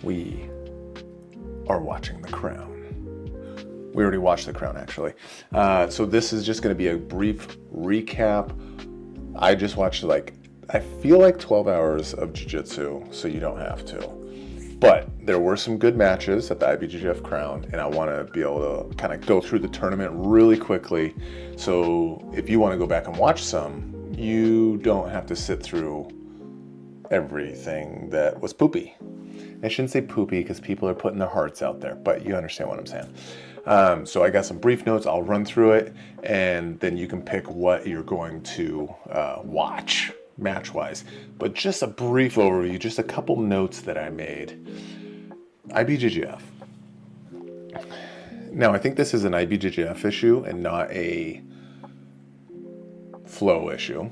we are watching The Crown. We already watched The Crown, actually. So this is just going to be a brief recap. I just watched I feel like 12 hours of jiu-jitsu, so you don't have to. But there were some good matches at the IBJJF Crown, and I want to be able to kind of go through the tournament really quickly. So if you want to go back and watch some, you don't have to sit through everything that was poopy. I shouldn't say poopy because people are putting their hearts out there, but you understand what I'm saying. So I got some brief notes. I'll run through it, and then you can pick what you're going to watch match-wise. But just a brief overview, just a couple notes that I made. IBJJF. Now, I think this is an IBJJF issue and not a flow issue.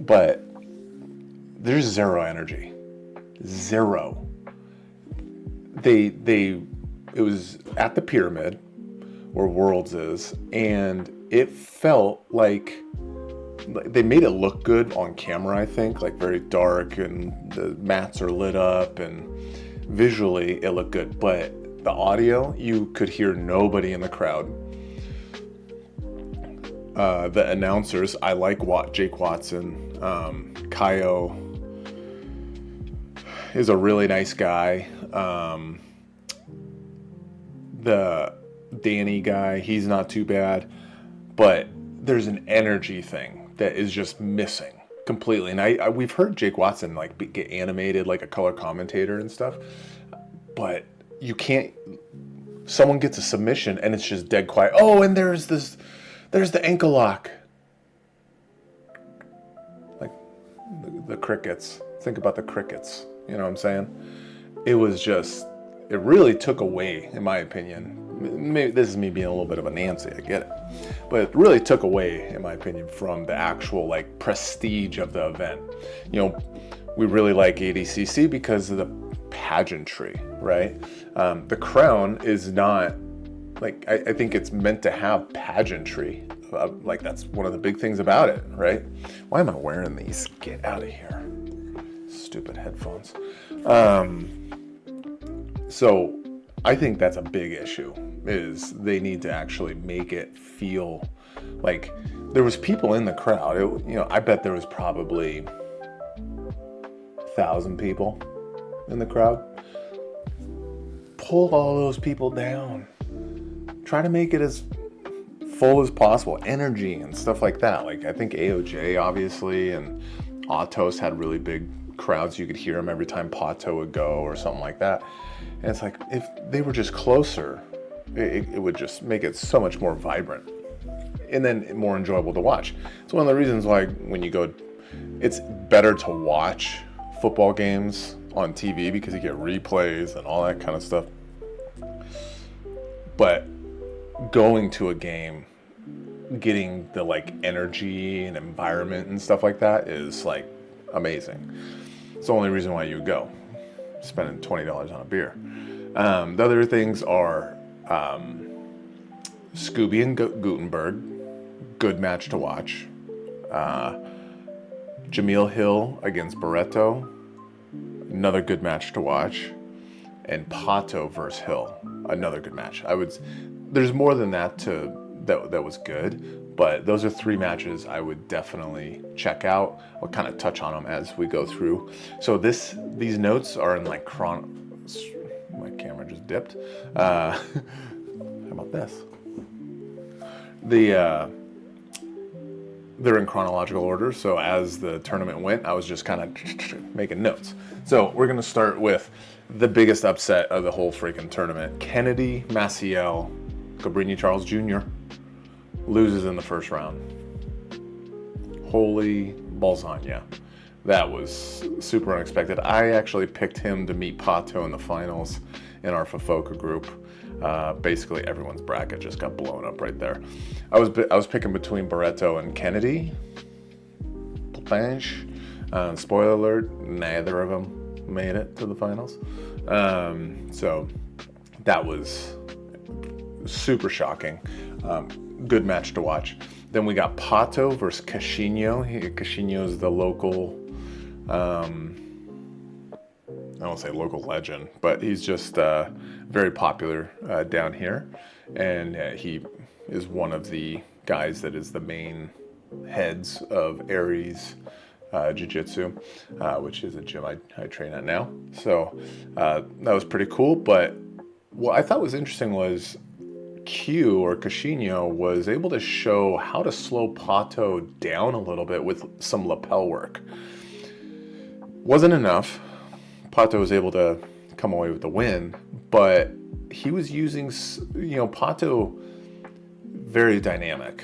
But there's zero energy. Zero. It was at the Pyramid, where Worlds is, and it felt like they made it look good on camera, I think, like very dark, and the mats are lit up, and visually it looked good. But the audio, you could hear nobody in the crowd. The announcers, I like Jake Watson. Kaio is a really nice guy. The Danny guy, he's not too bad. But there's an energy thing that is just missing completely. And we've heard Jake Watson get animated like a color commentator and stuff, but you can't. Someone gets a submission and it's just dead quiet. Oh, and there's the ankle lock. Like the crickets. Think about the crickets. You know what I'm saying? It really took away, in my opinion. Maybe this is me being a little bit of a Nancy, I get it. But it really took away, in my opinion, from the actual prestige of the event. We really like ADCC because of the pageantry, right? The Crown is not, I think it's meant to have pageantry. That's one of the big things about it, right? Why am I wearing these? Get out of here. Stupid headphones. So I think that's a big issue, is they need to actually make it feel like there was people in the crowd. I bet there was probably 1,000 people in the crowd. Pull all those people down. Try to make it as full as possible. Energy and stuff like that. I think AOJ, obviously, and Autos had really big crowds. You could hear them every time Pato would go or something like that. And it's like, if they were just closer, it would just make it so much more vibrant and then more enjoyable to watch. It's one of the reasons why when you go, it's better to watch football games on TV because you get replays and all that kind of stuff. But going to a game, getting the energy and environment and stuff like that is amazing. It's the only reason why you would go, spending $20 on a beer. The other things are Scooby and Gutenberg, good match to watch. Jameel Hill against Barreto, another good match to watch. And Pato versus Hill, another good match. There's more than that that was good, but those are three matches I would definitely check out. I'll kind of touch on them as we go through. So these notes are in my camera just dipped. How about this? They're in chronological order, so as the tournament went, I was just kind of making notes. So we're going to start with the biggest upset of the whole freaking tournament. Kennedy Maciel, Cabrini Charles Jr., loses in the first round. Holy balzania. That was super unexpected. I actually picked him to meet Pato in the finals in our Fofoka group. Basically, everyone's bracket just got blown up right there. I was picking between Barreto and Kennedy. Spoiler alert, neither of them made it to the finals. So that was super shocking. Good match to watch. Then we got Pato versus Cashinho. Cashinho is the local I won't say local legend, but he's just very popular down here. And he is one of the guys that is the main heads of Aries Jiu-Jitsu, which is a gym I train at now. So that was pretty cool. But what I thought was interesting was Q, or Cashinho, was able to show how to slow Pato down a little bit with some lapel work. Wasn't enough. Pato was able to come away with the win, but he was using, Pato, very dynamic,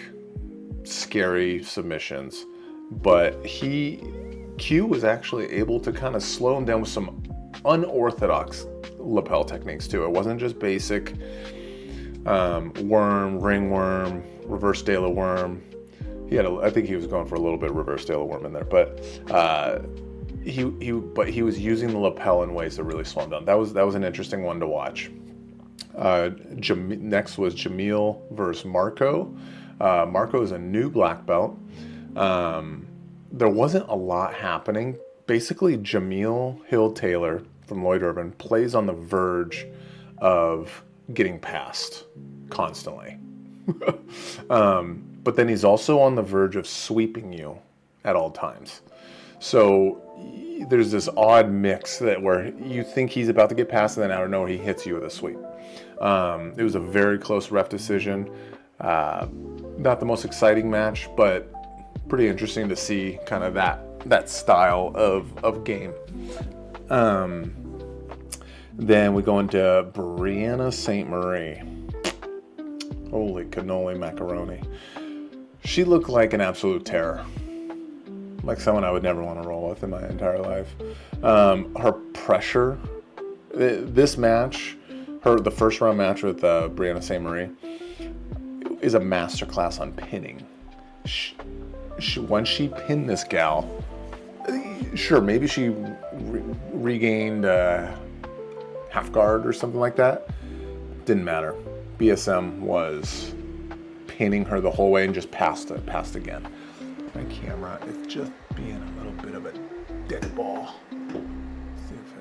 scary submissions, but Q was actually able to kind of slow him down with some unorthodox lapel techniques too. It wasn't just basic worm, ring worm, reverse De La worm. I think he was going for a little bit of reverse De La worm in there, but he was using the lapel in ways that really slowed him down. That was an interesting one to watch. Next was Jamil versus Marco. Marco is a new black belt. There wasn't a lot happening. Basically, Jamil Hill-Taylor from Lloyd Irvin plays on the verge of getting passed constantly. But then he's also on the verge of sweeping you at all times. So there's this odd mix where you think he's about to get passed, and then out of nowhere he hits you with a sweep. It was a very close ref decision. Not the most exciting match, but pretty interesting to see kind of that style of game. Then we go into Brianna St. Marie. Holy cannoli macaroni. She looked like an absolute terror. Like someone I would never want to roll with in my entire life. Her pressure, this match, the first round match with Brianna St. Marie, is a masterclass on pinning. When she pinned this gal, sure, maybe she regained half guard or something like that. Didn't matter. BSM was pinning her the whole way and just passed again. My camera is just being a little bit of a dead ball. See if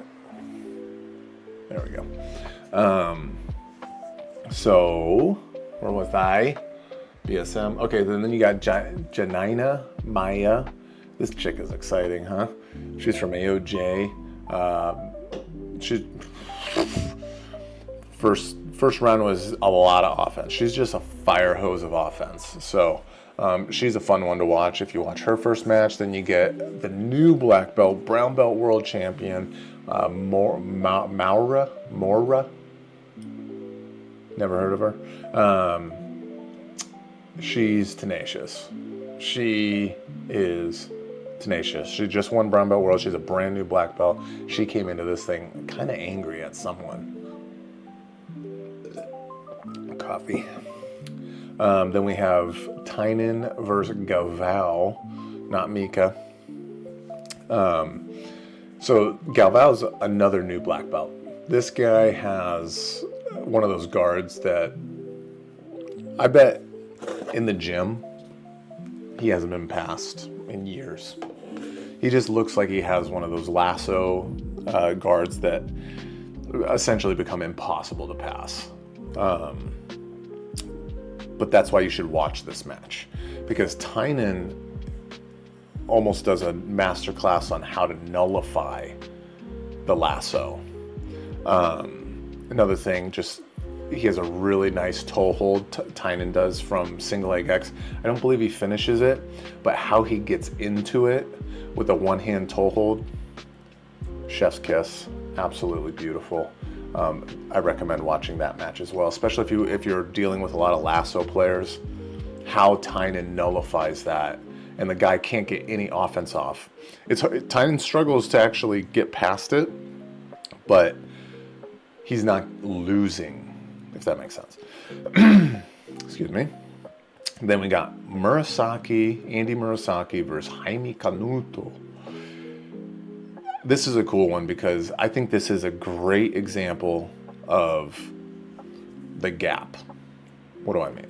there we go. So where was I? BSM. Okay, then you got Janina Maya. This chick is exciting, huh? She's from AOJ. She's first round was a lot of offense. She's just a fire hose of offense. So she's a fun one to watch. If you watch her first match, then you get the new black belt, brown belt world champion, Maura. Never heard of her. She's tenacious. She is tenacious. She just won brown belt world. She's a brand new black belt. She came into this thing kind of angry at someone. Coffee. Then we have Tynan versus Galvao, not Mika. So Galvao's another new black belt. This guy has one of those guards that I bet in the gym he hasn't been passed in years. He just looks like he has one of those lasso guards that essentially become impossible to pass. But that's why you should watch this match, because Tynan almost does a masterclass on how to nullify the lasso. Another thing, he has a really nice toe hold. Tynan does from single leg X. I don't believe he finishes it, but how he gets into it with a one-hand toe hold, chef's kiss, absolutely beautiful. I recommend watching that match as well, especially if you're dealing with a lot of lasso players. How Tynan nullifies that, and the guy can't get any offense off. Tynan struggles to actually get past it, but he's not losing, if that makes sense. Excuse me. Then we got Andy Murasaki versus Jaime Canuto. This is a cool one because I think this is a great example of the gap. What do I mean?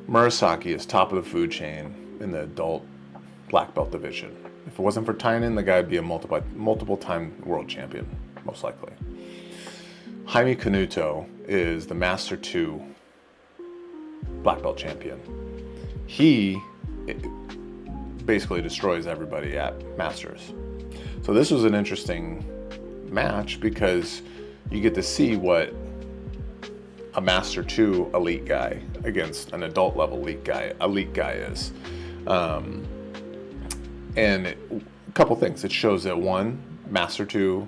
Murasaki is top of the food chain in the adult black belt division. If it wasn't for Tynan, the guy would be a multiple time world champion. most likely. Jaime Canuto is the Master 2 black belt champion. He basically destroys everybody at Masters. So this was an interesting match because you get to see what a Master 2 elite guy against an adult level elite guy is. And a couple things. It shows that one, Master 2,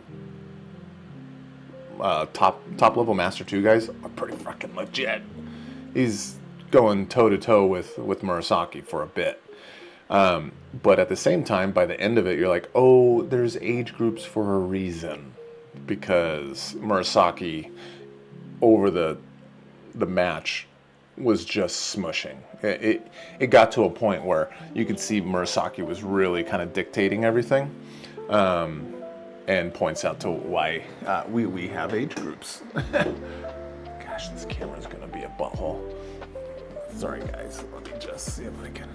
top level Master 2 guys are pretty fucking legit. He's going toe to toe with Murasaki for a bit. But at the same time, by the end of it, you're like, oh, there's age groups for a reason. Because Murasaki, over the match, was just smushing. It got to a point where you could see Murasaki was really kind of dictating everything. And points out to why we have age groups. Gosh, this camera's going to be a butthole. Sorry, guys. Let me just see if I can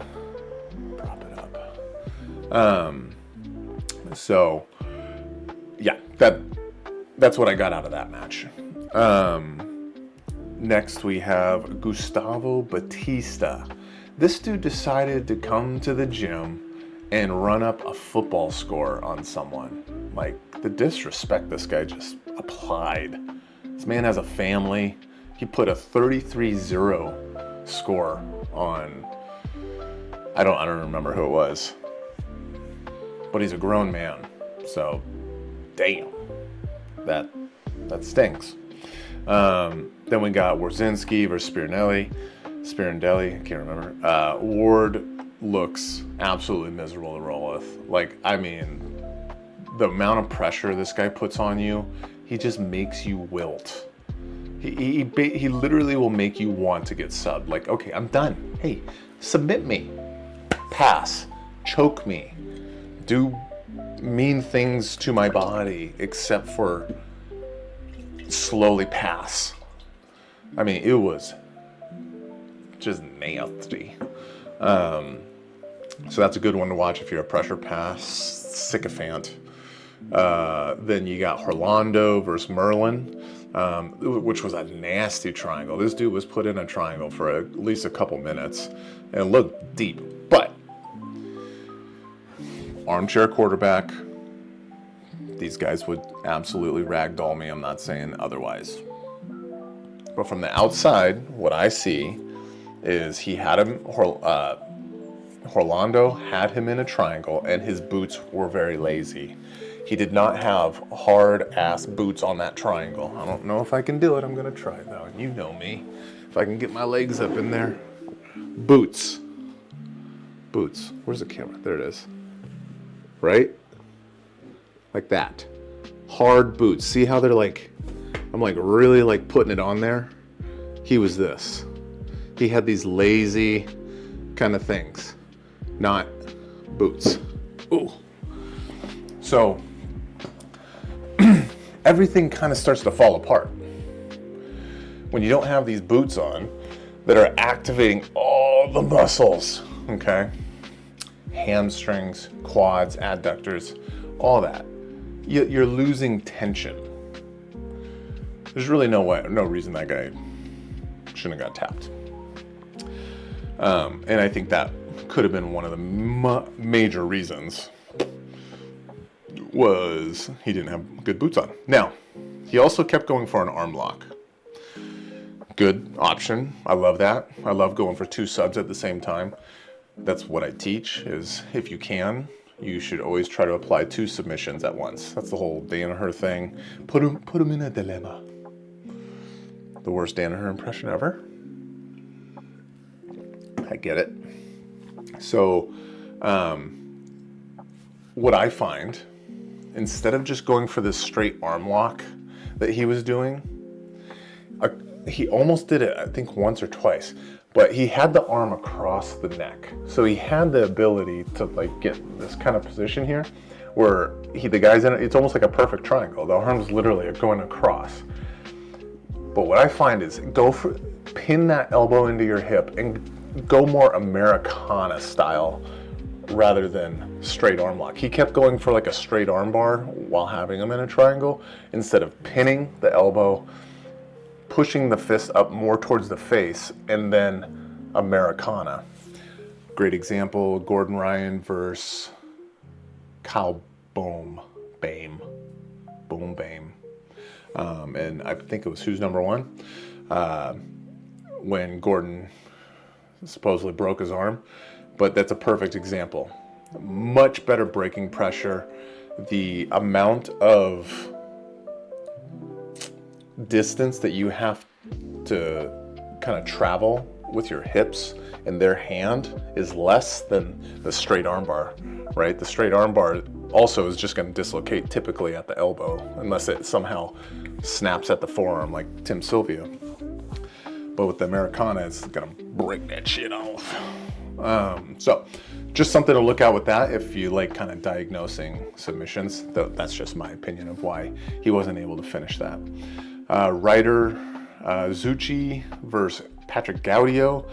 prop it up. So, yeah, that's what I got out of that match. Next, we have Gustavo Batista. This dude decided to come to the gym and run up a football score on someone. Like, the disrespect this guy just applied. This man has a family. He put a 33-0 score on, I don't remember who it was, but he's a grown man. So, damn, that stinks. Then we got Warzinski versus Spirinelli, I can't remember. Ward looks absolutely miserable to roll with. Like, I mean, the amount of pressure this guy puts on you, he just makes you wilt. He literally will make you want to get subbed. Like, okay, I'm done. Hey, submit me. Pass. Choke me. Do mean things to my body, except for slowly pass. I mean, it was just nasty. So that's a good one to watch if you're a pressure pass sycophant. Then you got Orlando versus Merlin, which was a nasty triangle. This dude was put in a triangle for at least a couple minutes and it looked deep. But armchair quarterback, these guys would absolutely ragdoll me. I'm not saying otherwise. But from the outside, what I see is he had him, Orlando had him in a triangle and his boots were very lazy. He did not have hard-ass boots on that triangle. I don't know if I can do it. I'm going to try, though. You know me. If I can get my legs up in there. Boots. Where's the camera? There it is. Right? Like that. Hard boots. See how they're like, I'm like really like putting it on there? He was this. He had these lazy kind of things. Not boots. Ooh. So, everything kind of starts to fall apart when you don't have these boots on that are activating all the muscles, okay? Hamstrings, quads, adductors, all that. You're losing tension. There's really no reason that guy shouldn't have got tapped. And I think that could have been one of the major reasons was he didn't have good boots on. Now, he also kept going for an arm lock. Good option. I love that. I love going for two subs at the same time. That's what I teach, is if you can, you should always try to apply two submissions at once. That's the whole Danaher thing. Put him in a dilemma. The worst Danaher impression ever. I get it. So, what I find, instead of just going for this straight arm lock that he was doing, he almost did it, I think, once or twice, but he had the arm across the neck. So he had the ability to like get this kind of position here where the guy's in it, it's almost like a perfect triangle. The arm's literally going across. But what I find is pin that elbow into your hip and go more Americana style rather than straight arm lock. He kept going for like a straight arm bar while having him in a triangle instead of pinning the elbow, pushing the fist up more towards the face, and then Americana. Great example, Gordon Ryan versus Kyle Bame. And I think it was Who's Number One, when Gordon supposedly broke his arm. But that's a perfect example. Much better breaking pressure. The amount of distance that you have to kind of travel with your hips and their hand is less than the straight arm bar, right? The straight arm bar also is just going to dislocate typically at the elbow unless it somehow snaps at the forearm like Tim Sylvia. But with the Americana, it's going to break that shit off. So just something to look out with that if you like kind of diagnosing submissions. That's just my opinion of why he wasn't able to finish that. Ryder Zucchi versus Patrick Gaudio.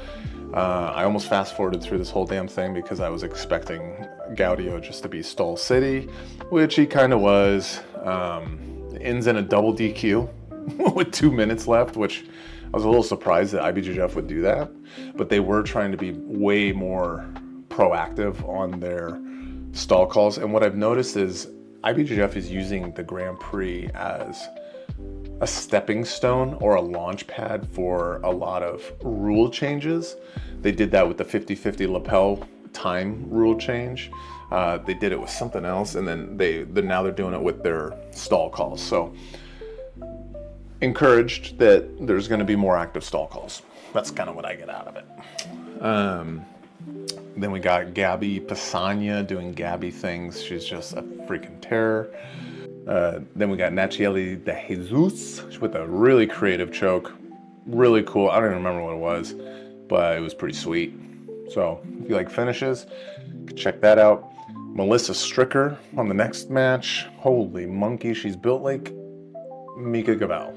I almost fast forwarded through this whole damn thing because I was expecting Gaudio just to be Stall City, which he kind of was. Ends in a double DQ with 2 minutes left, which I was a little surprised that IBJJF would do that, but they were trying to be way more proactive on their stall calls. And what I've noticed is IBJJF is using the Grand Prix as a stepping stone or a launch pad for a lot of rule changes. They did that with the 50-50 lapel time rule change. They did it with something else, and then now they're doing it with their stall calls. So encouraged that there's going to be more active stall calls. That's kind of what I get out of it. Then we got Gabby Pisagna doing Gabby things. She's just a freaking terror. Then we got Nachieli De Jesus with a really creative choke. Really cool. I don't even remember what it was, but it was pretty sweet. So if you like finishes, check that out. Melissa Stricker on the next match. Holy monkey, she's built like Mika Gabel.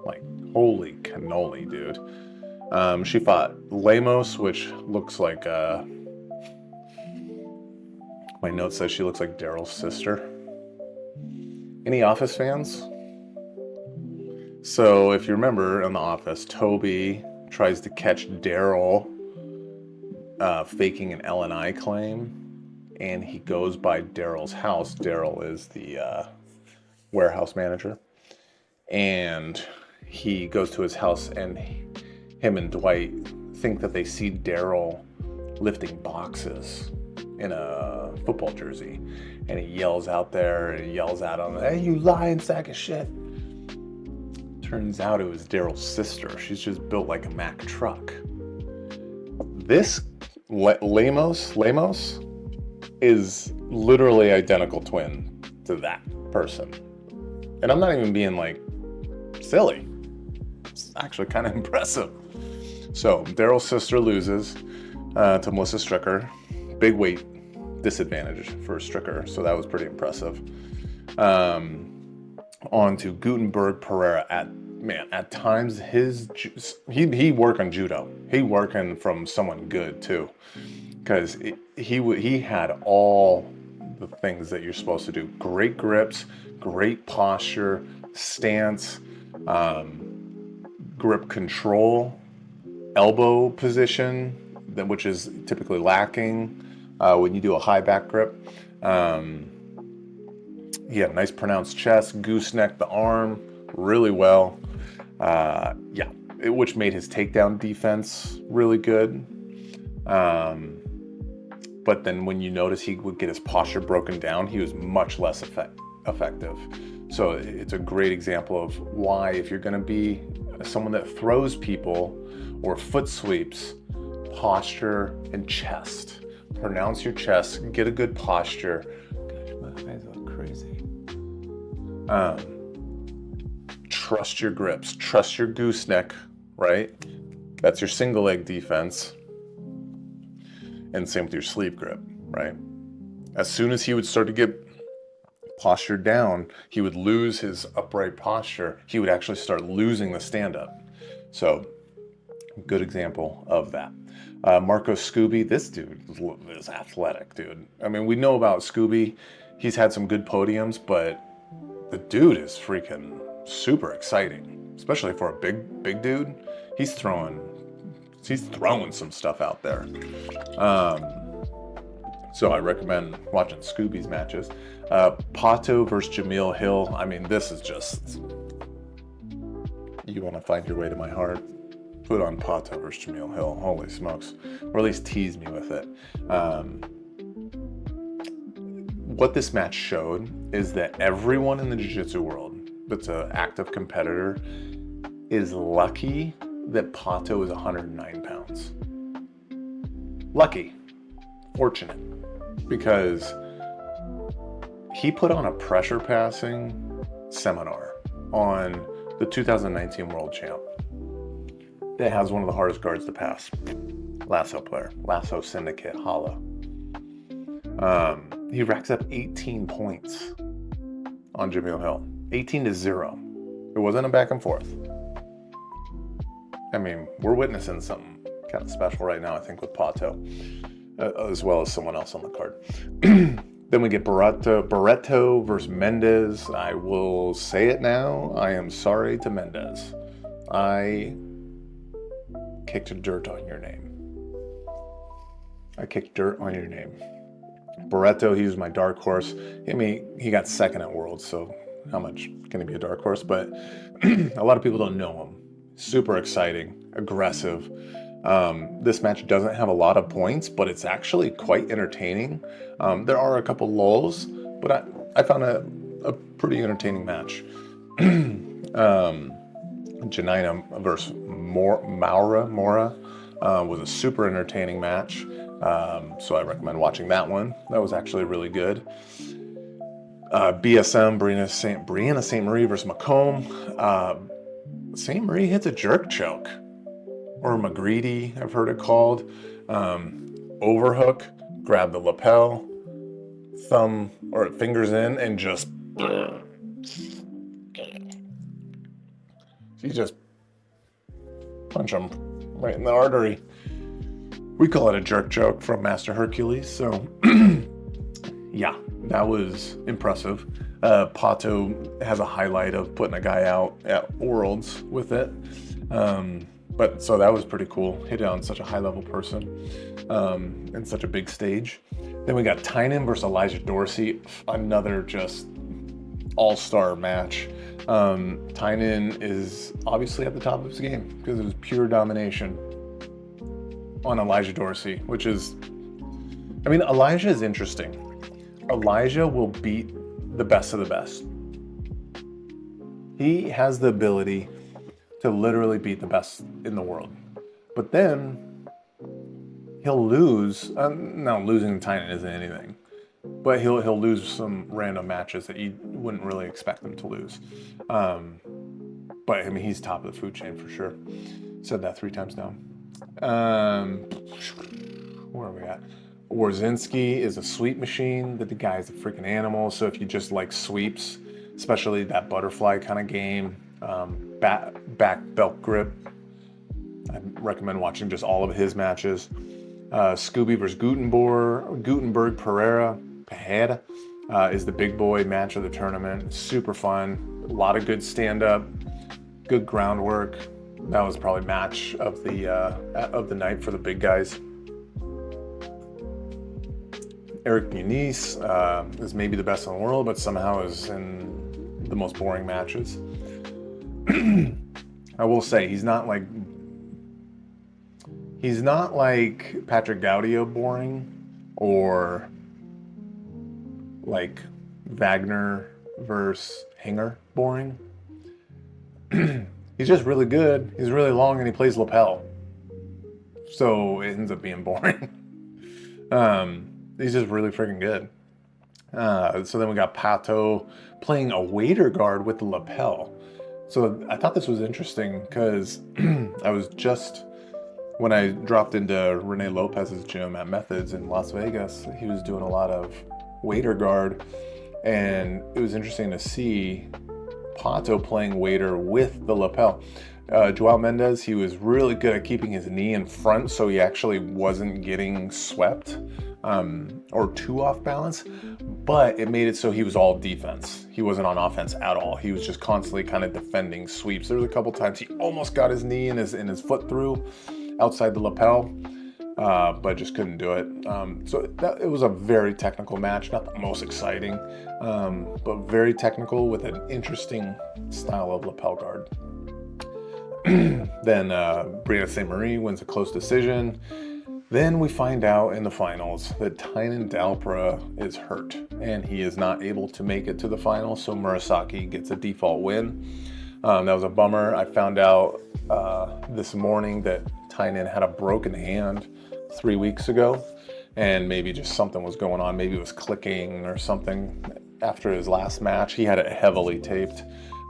Like, holy cannoli, dude. She fought Lemos, which looks like, my note says she looks like Daryl's sister. Any Office fans? So if you remember in The Office, Toby tries to catch Daryl faking an L&I claim, and he goes by Daryl's house. Daryl is the warehouse manager. And he goes to his house, and him and Dwight think that they see Daryl lifting boxes in a football jersey. And he yells out there and he yells at him, "Hey, you lying sack of shit." Turns out it was Daryl's sister. She's just built like a Mack truck. This Lemos is literally identical twin to that person. And I'm not even being like silly. It's actually kind of impressive. So Daryl's sister loses to Melissa Stricker. Big weight disadvantage for Stricker, so that was pretty impressive. On to Gutenberg Pereira. At times he work on judo. He working from someone good too, because he had all the things that you're supposed to do. Great grips, great posture, stance, grip control, elbow position, which is typically lacking when you do a high back grip. He had a nice pronounced chest, gooseneck the arm really well. Which made his takedown defense really good. But then when you notice he would get his posture broken down, he was much less effective. So it's a great example of why, if you're going to be someone that throws people or foot sweeps, posture and chest. Pronounce your chest, get a good posture. Gosh, my eyes look crazy. Trust your grips, trust your gooseneck, right? That's your single leg defense. And same with your sleeve grip, right? As soon as he would start to get postured down, he would lose his upright posture. He would actually start losing the stand up. So Good example of that. Marco Scooby, this dude is athletic, dude. I mean, we know about Scooby. He's had some good podiums, but the dude is freaking super exciting, especially for a big dude. He's throwing some stuff out there. So I recommend watching Scooby's matches. Pato versus Jameel Hill. I mean, this is just, you want to find your way to my heart. Put on Pato versus Jameel Hill. Holy smokes. Or at least tease me with it. What this match showed is that everyone in the jiu-jitsu world that's an active competitor is lucky that Pato is 109 pounds. Lucky. Fortunate. Because he put on a pressure passing seminar on the 2019 world champ that has one of the hardest guards to pass. Lasso player. Lasso Syndicate. Hollow. He racks up 18 points on Jameel Hill. 18-0. It wasn't a back and forth. I mean, we're witnessing something kind of special right now, I think, with Pato, as well as someone else on the card. Then we get Barreto versus Mendez. I will say it now. I am sorry to Mendez. I kicked dirt on your name. I kicked dirt on your name. Barreto, he was my dark horse. I mean, he got second at Worlds, so how much can he be a dark horse? But a lot of people don't know him. Super exciting, aggressive. This match doesn't have a lot of points, but it's actually quite entertaining. There are a couple lulls, but I found a pretty entertaining match. Janina versus Mora was a super entertaining match. So I recommend watching that one. That was actually really good. BSM, Brianna St. Marie versus Macomb. St. Marie hits a jerk choke. Or McGreedy, I've heard it called. Overhook, grab the lapel, thumb or fingers in, and just... You just punch him right in the artery. We call it a jerk choke from Master Hercules. So, yeah, that was impressive. Pato has a highlight of putting a guy out at Worlds with it. But so that was pretty cool. Hit it on such a high level person and such a big stage. Then we got Tynan versus Elijah Dorsey. Another just all-star match. Tynan is obviously at the top of his game because it was pure domination on Elijah Dorsey, which is, I mean, Elijah is interesting. Elijah will beat the best of the best. He has the ability to literally beat the best in the world. But then he'll lose. Now, losing to Tynan isn't anything. But he'll lose some random matches that you wouldn't really expect him to lose. But, I mean, he's top of the food chain for sure. Said that 3 times now. Where are we at? Warzinski is a sweep machine. The guy is a freaking animal. So if you just like sweeps, especially that butterfly kind of game, back belt grip, I recommend watching just all of his matches. Scooby versus Gutenberg Pereira is the big boy match of the tournament. Super fun. A lot of good stand-up, good groundwork. That was probably match of the night for the big guys. Eric Muniz is maybe the best in the world, but somehow is in the most boring matches. I will say he's not like Patrick Gaudio boring, or like Wagner versus Hinger boring. He's just really good. He's really long and he plays lapel. So it ends up being boring. He's just really freaking good. So then we got Pato playing a waiter guard with the lapel. So I thought this was interesting because I was just, when I dropped into Rene Lopez's gym at Methods in Las Vegas, he was doing a lot of waiter guard. And it was interesting to see Pato playing waiter with the lapel. Joao Mendez, he was really good at keeping his knee in front, so he actually wasn't getting swept or too off balance, but it made it so he was all defense. He wasn't on offense at all. He was just constantly kind of defending sweeps. There was a couple times he almost got his knee and his foot through outside the lapel, but just couldn't do it. It was a very technical match, not the most exciting, but very technical with an interesting style of lapel guard. Then Brianna St. Marie wins a close decision. Then we find out in the finals that Tynan Dalpra is hurt and he is not able to make it to the finals, so Murasaki gets a default win. That was a bummer. I found out this morning that Tynan had a broken hand 3 weeks ago, and maybe just something was going on. Maybe it was clicking or something after his last match. He had it heavily taped.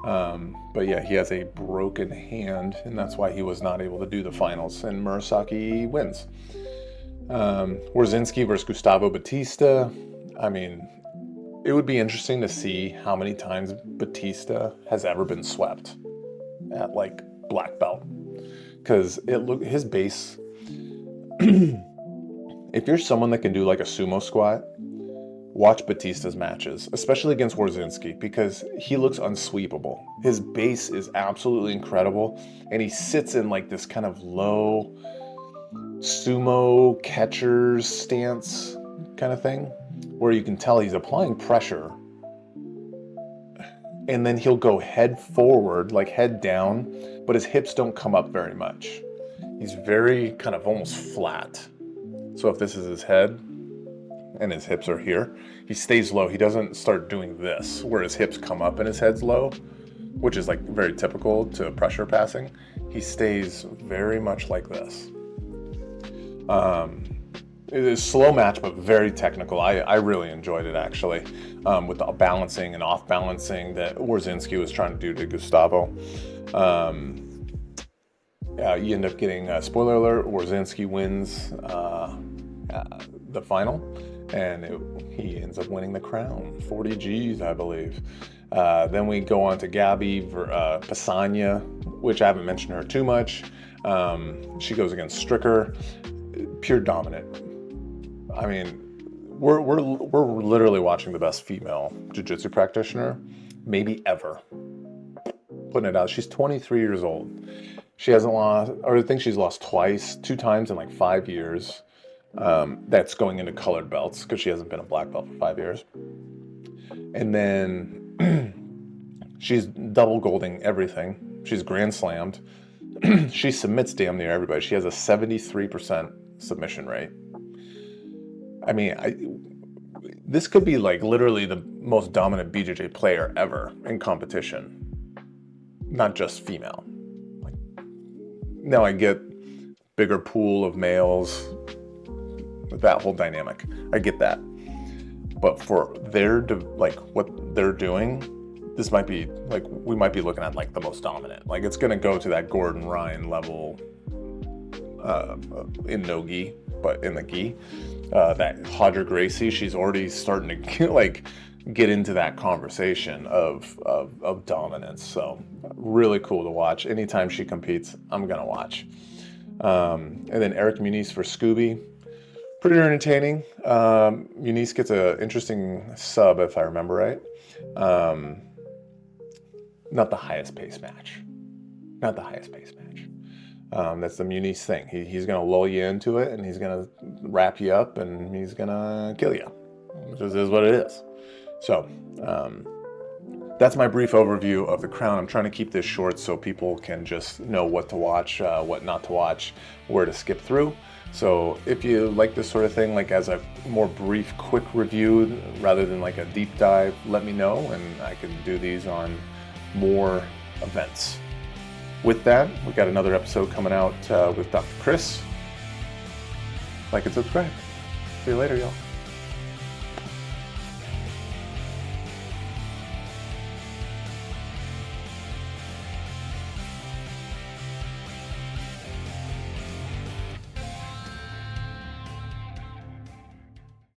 But yeah, he has a broken hand, and that's why he was not able to do the finals, and Murasaki wins. Warzinski versus Gustavo Batista. I mean, it would be interesting to see how many times Batista has ever been swept at like black belt, because his base. If you're someone that can do like a sumo squat, watch Batista's matches, especially against Warzinski, because he looks unsweepable. His base is absolutely incredible, and he sits in like this kind of low sumo catcher's stance kind of thing, where you can tell he's applying pressure, and then he'll go head forward, like head down, but his hips don't come up very much. He's very kind of almost flat. So if this is his head and his hips are here, he stays low. He doesn't start doing this where his hips come up and his head's low, which is like very typical to pressure passing. He stays very much like this. It is a slow match, but very technical. I really enjoyed it, actually, with the balancing and off balancing that Warzinski was trying to do to Gustavo. You end up getting, spoiler alert, Warzinski wins the final, and he ends up winning the crown, 40 G's, I believe. Then we go on to Gabby Pisagna, which I haven't mentioned her too much. She goes against Stricker, pure dominant. I mean, we're literally watching the best female jiu-jitsu practitioner, maybe ever. Putting it out. She's 23 years old. She hasn't lost, or I think she's lost two times in like 5 years. That's going into colored belts, because she hasn't been a black belt for 5 years. And then she's double golding everything. She's grand slammed. She submits damn near everybody. She has a 73% submission rate. I mean, this could be like literally the most dominant BJJ player ever in competition, not just female. Now I get bigger pool of males, that whole dynamic. I get that. But for what they're doing, this might be like, we might be looking at like the most dominant. Like, it's going to go to that Gordon Ryan level in no gi, but in the gi. That Hodger Gracie, she's already starting to get into that conversation of dominance. So really cool to watch. Anytime she competes, I'm gonna watch. And then Eric Muniz for Scooby, pretty entertaining. Muniz gets an interesting sub, if I remember right. Not the highest pace match. That's the Muniz thing. He's going to lull you into it, and he's going to wrap you up, and he's going to kill you, which is what it is. So that's my brief overview of The Crown. I'm trying to keep this short so people can just know what to watch, what not to watch, where to skip through. So if you like this sort of thing, like as a more brief, quick review rather than like a deep dive, let me know, and I can do these on more events. With that, we got another episode coming out with Dr. Chris. Like and subscribe. See you later, y'all.